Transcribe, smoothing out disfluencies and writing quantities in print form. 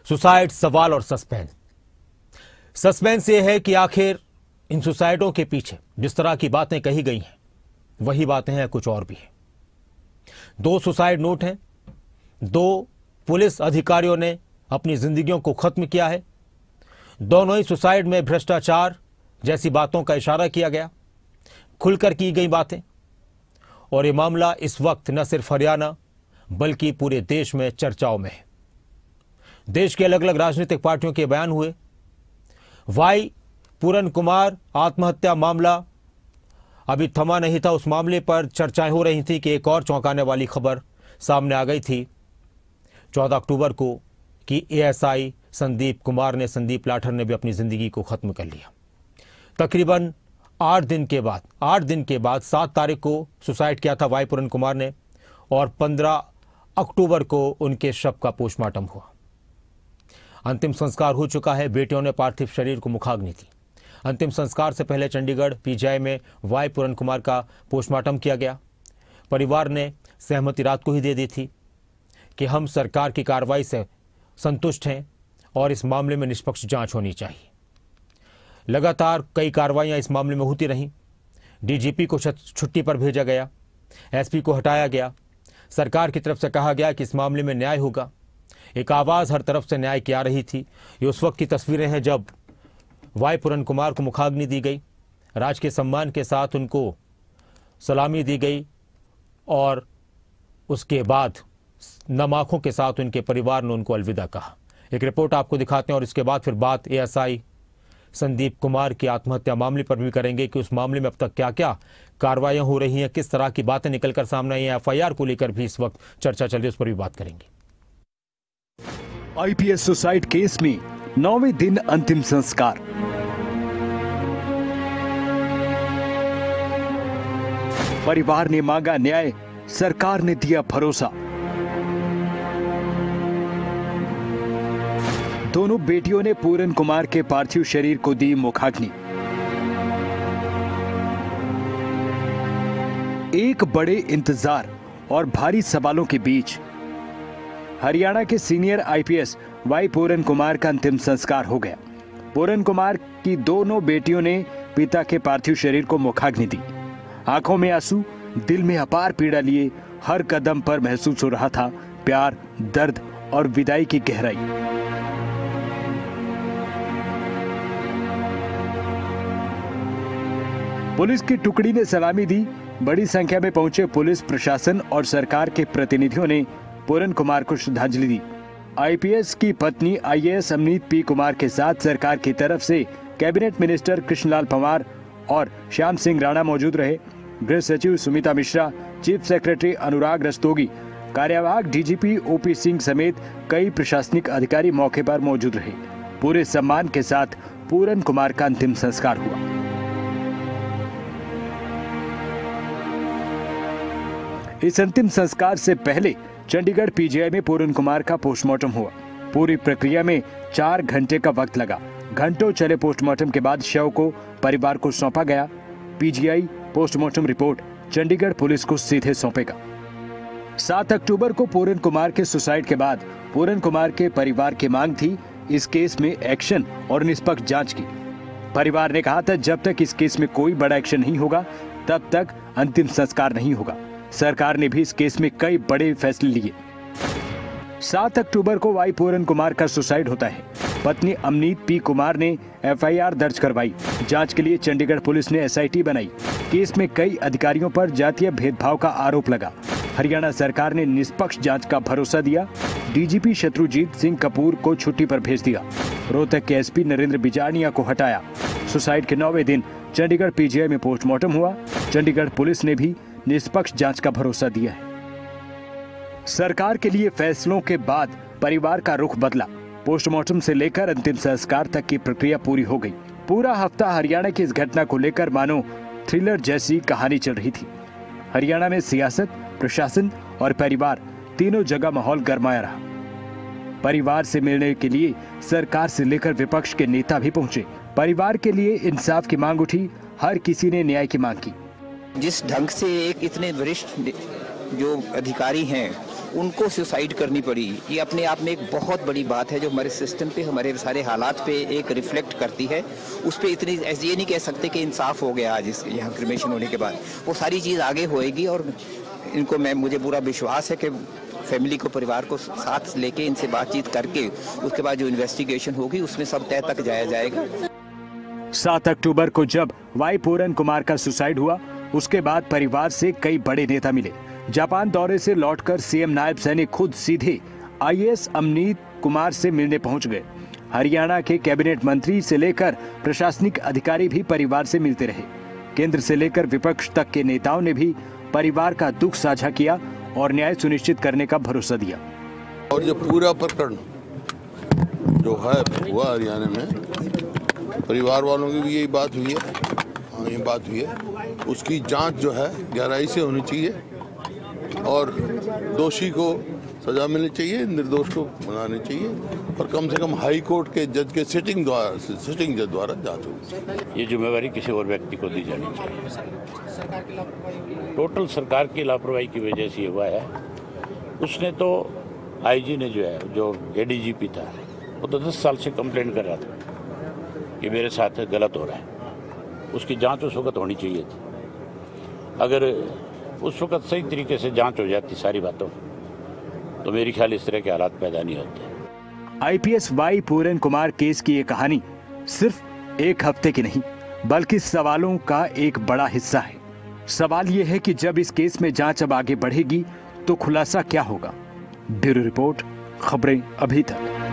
Suicide, सवाल और suspense. Suspense ये है कि आखिर इन सुसाइडों के पीछे जिस तरह की बातें कही गई हैं वही बातें हैं, कुछ और भी हैं। 2 सुसाइड नोट हैं, 2 पुलिस अधिकारियों ने अपनी जिंदगियों को खत्म किया है। दोनों ही सुसाइड में भ्रष्टाचार जैसी बातों का इशारा किया गया, खुलकर की गई बातें। और ये मामला इस वक्त न सिर्फ हरियाणा बल्कि पूरे देश में चर्चाओं में है। देश के अलग अलग राजनीतिक पार्टियों के बयान हुए। वाई पूरन कुमार आत्महत्या मामला अभी थमा नहीं था। उस मामले पर चर्चाएं हो रही थी कि एक और चौंकाने वाली खबर सामने आ गई थी 14 अक्टूबर को कि एएसआई संदीप लाठर ने भी अपनी जिंदगी को खत्म कर लिया। तकरीबन 8 दिन के बाद 7 तारीख को सुसाइड किया था वाई पूरन कुमार ने और 15 अक्टूबर को उनके शव का पोस्टमार्टम हुआ। अंतिम संस्कार हो चुका है। बेटियों ने पार्थिव शरीर को मुखाग्नि दी। अंतिम संस्कार से पहले चंडीगढ़ पीजीआई में वाई पूरन कुमार का पोस्टमार्टम किया गया। परिवार ने सहमति रात को ही दे दी थी कि हम सरकार की कार्रवाई से संतुष्ट हैं और इस मामले में निष्पक्ष जांच होनी चाहिए। लगातार कई कार्रवाइयां इस मामले में होती रहीं। डीजीपी को छुट्टी पर भेजा गया, एसपी को हटाया गया। सरकार की तरफ से कहा गया कि इस मामले में न्याय होगा। एक आवाज़ हर तरफ से न्याय की आ रही थी। ये उस वक्त की तस्वीरें हैं जब वाई पूरन कुमार को मुखाग्नि दी गई, राजकीय सम्मान के साथ उनको सलामी दी गई और उसके बाद नम आंखों के साथ उनके परिवार ने उनको अलविदा कहा। एक रिपोर्ट आपको दिखाते हैं और इसके बाद फिर बात एएसआई संदीप कुमार की आत्महत्या मामले पर भी करेंगे कि उस मामले में अब तक क्या क्या कार्रवाइयां हो रही हैं, किस तरह की बातें निकलकर सामने आई हैं। एफआईआर को लेकर भी इस वक्त चर्चा चल रही है, उस पर भी बात करेंगे। आईपीएस सुसाइड केस में 9वें दिन अंतिम संस्कार। परिवार ने मांगा न्याय, सरकार ने दिया भरोसा। दोनों बेटियों ने पूरन कुमार के पार्थिव शरीर को दी मुखाग्नि। एक बड़े इंतजार और भारी सवालों के बीच हरियाणा के सीनियर आईपीएस वाई पूरन कुमार का अंतिम संस्कार हो गया। पूरन कुमार की दोनों बेटियों ने पिता के पार्थिव शरीर को मुखाग्नि दी। आंखों में आंसू, दिल में अपार पीड़ा लिए हर कदम पर महसूस हो रहा था प्यार, दर्द और विदाई की गहराई। पुलिस की टुकड़ी ने सलामी दी। बड़ी संख्या में पहुंचे पुलिस प्रशासन और सरकार के प्रतिनिधियों ने पूरन कुमार को श्रद्धांजलि दी। आईपीएस की पत्नी आईएएस अमनीत पी कुमार के साथ सरकार की तरफ से कैबिनेट मिनिस्टर कृष्णलाल पंवार और श्याम सिंह राणा मौजूद रहे। गृह सचिव सुमिता मिश्रा, चीफ सेक्रेटरी अनुराग रस्तोगी, कार्यवाहक डीजीपी ओपी सिंह समेत कई प्रशासनिक अधिकारी मौके पर मौजूद रहे। पूरे सम्मान के साथ पूरन कुमार का अंतिम संस्कार हुआ। इस अंतिम संस्कार से पहले चंडीगढ़ पीजीआई में पूरन कुमार का पोस्टमार्टम हुआ। पूरी प्रक्रिया में 4 घंटे का वक्त लगा। घंटों चले पोस्टमार्टम के बाद शव को परिवार को सौंपा गया। PGI postmortem report Chandigarh police को सीधे सौंपेगा। 7 अक्टूबर को पूरन कुमार के सुसाइड के बाद पूरन कुमार के परिवार की मांग थी इस केस में एक्शन और निष्पक्ष जांच की। परिवार ने कहा था जब तक इस केस में कोई बड़ा एक्शन नहीं होगा तब तक अंतिम संस्कार नहीं होगा। सरकार ने भी इस केस में कई बड़े फैसले लिए। 7 अक्टूबर को वाई पूरन कुमार का सुसाइड होता है। पत्नी अमनीत पी कुमार ने एफआईआर दर्ज करवाई। जांच के लिए चंडीगढ़ पुलिस ने एसआईटी बनाई। केस में कई अधिकारियों पर जातीय भेदभाव का आरोप लगा। हरियाणा सरकार ने निष्पक्ष जांच का भरोसा दिया। डीजीपी शत्रुजीत सिंह कपूर को छुट्टी पर भेज दिया। रोहतक के एसपी नरेंद्र बिजानिया को हटाया। सुसाइड के 9वें दिन चंडीगढ़ पीजीआई में पोस्टमार्टम हुआ। चंडीगढ़ पुलिस ने भी निष्पक्ष जांच का भरोसा दिया है। सरकार के लिए फैसलों के बाद परिवार का रुख बदला। पोस्टमार्टम से लेकर अंतिम संस्कार तक की प्रक्रिया पूरी हो गई। पूरा हफ्ता हरियाणा की इस घटना को लेकर मानो थ्रिलर जैसी कहानी चल रही थी। हरियाणा में सियासत, प्रशासन और परिवार तीनों जगह माहौल गरमाया रहा। परिवार से मिलने के लिए सरकार से लेकर विपक्ष के नेता भी पहुंचे। परिवार के लिए इंसाफ की मांग उठी। हर किसी ने न्याय की मांग की। जिस ढंग से एक इतने वरिष्ठ जो अधिकारी हैं उनको सुसाइड करनी पड़ी, ये अपने आप में एक बहुत बड़ी बात है जो हमारे सिस्टम पे, हमारे सारे हालात पे एक रिफ्लेक्ट करती है। उस पर इतनी ये नहीं कह सकते कि इंसाफ हो गया आज यहाँ क्रिमेशन होने के बाद, वो सारी चीज़ आगे होएगी। और इनको मुझे पूरा विश्वास है कि फैमिली को, परिवार को साथ लेके इनसे बातचीत करके उसके बाद जो इन्वेस्टिगेशन होगी उसमें सब तय तक जाया जाएगा। 7 अक्टूबर को जब वाई पूरन कुमार का सुसाइड हुआ, उसके बाद परिवार से कई बड़े नेता मिले। जापान दौरे से लौटकर सीएम नायब सैनिक खुद सीधे आईएएस अमनीत कुमार से मिलने पहुंच गए। हरियाणा के कैबिनेट मंत्री से लेकर प्रशासनिक अधिकारी भी परिवार से मिलते रहे। केंद्र से लेकर विपक्ष तक के नेताओं ने भी परिवार का दुख साझा किया और न्याय सुनिश्चित करने का भरोसा दिया। और जो पूरा प्रकरण जो है हुआ हरियाणा में, परिवार वालों की भी यही बात हुई है, हाँ ये बात हुई है, उसकी जांच जो है गहराई से होनी चाहिए और दोषी को सजा मिलनी चाहिए, निर्दोष को मनानी चाहिए और कम से कम हाई कोर्ट के जज के सिटिंग जज द्वारा जांच होनी चाहिए। ये जिम्मेवारी किसी और व्यक्ति को दी जानी चाहिए। टोटल सरकार की लापरवाही की वजह से ये हुआ है। उसने तो आईजी ने जो एडीजीपी था, वो तो 10 साल से कंप्लेंट कर रहा था कि मेरे साथ गलत हो रहा है। उसकी जांच उस वक्त होनी चाहिए थी। अगर उस वक्त सही तरीके से जांच हो जाती सारी बातों, तो मेरे ख्याल इस तरह के हालात पैदा नहीं होते। आईपीएस वाई पूरन कुमार केस की ये कहानी सिर्फ एक हफ्ते की नहीं, बल्कि सवालों का एक बड़ा हिस्सा है। सवाल ये है कि जब इस केस में जांच अब आगे बढ़ेगी तो खुलासा क्या होगा। ब्यूरो रिपोर्ट, खबरें अभी तक।